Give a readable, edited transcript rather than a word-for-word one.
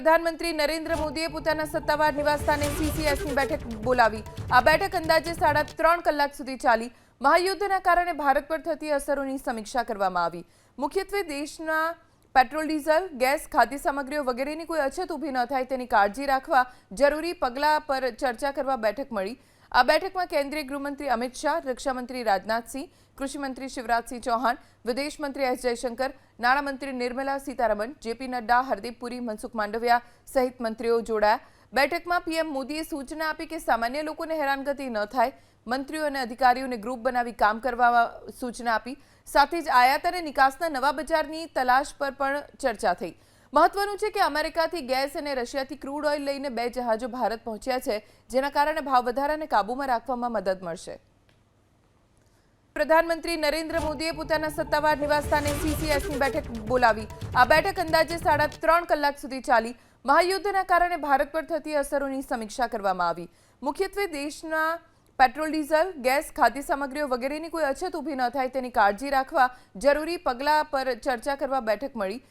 પ્રધાનમંત્રી નરેન્દ્ર મોદીએ પોતાના સત્તાવાર નિવાસસ્થાને સીસીએસની બેઠક બોલાવી। આ બેઠક અંદાજે 3.5 કલાક સુધી ચાલી। મહાયુદ્ધના કારણે ભારત પર થતી અસરોની સમીક્ષા કરવામાં આવી। મુખ્યત્વે દેશના પેટ્રોલ, ડીઝલ, ગેસ, ખાદ્ય સામગ્રીઓ વગેરેની કોઈ અછત ઊભી ન થાય તેની કાળજી રાખવા જરૂરી પગલાં પર ચર્ચા કરવા બેઠક મળી। આ બેઠકમાં કેન્દ્રીય ગૃહમંત્રી અમિત શાહ, રક્ષામંત્રી રાજનાથ સિંહ, કૃષિ મંત્રી शिवराज सिंह चौहान, विदेश मंत्री एस जयशंकर, नाणां मंत्री निर्मला सीतारमण, जेपी नड्डा, हरदीप पुरी, मनसुख मांडविया सहित मंत्रीओ जोड़ाया। बैठक में पीएम मोदीए सूचना आपी के सामान्य लोकोने हैरानगति न थाय। मंत्रीओ अने अधिकारीओने ग्रुप बनावी काम करवा सूचना आपी। साथे ज आयात अने निकासना नवा बजारनी तलाश पर पण चर्चा थई। महत्वनुं छे के अमेरिकाथी गैस अने रशियाथी क्रूड ऑइल लईने 2 जहाजो भारत पहोंच्या छे, जेना कारणे भाव વધારાને કાબૂમાં રાખવામાં મદદ મળશે। प्रधानमंत्री नरेंद्र मोदीए પોતાના સત્તાવાર નિવાસસ્થાને સીસીએસની બેઠક બોલાવી। આ બેઠક અંદાજે 3.5 કલાક સુધી ચાલી। મહાયુદ્ધના કારણે ભારત પર થતી અસરોની સમીક્ષા કરવામાં આવી। મુખ્યત્વે દેશના પેટ્રોલ, ડીઝલ, ગેસ, ખાદ્ય સામગ્રીઓ વગેરેની કોઈ અછત ઊભી ન થાય તેની કાળજી રાખવા જરૂરી પગલાં પર ચર્ચા કરવા બેઠક મળી।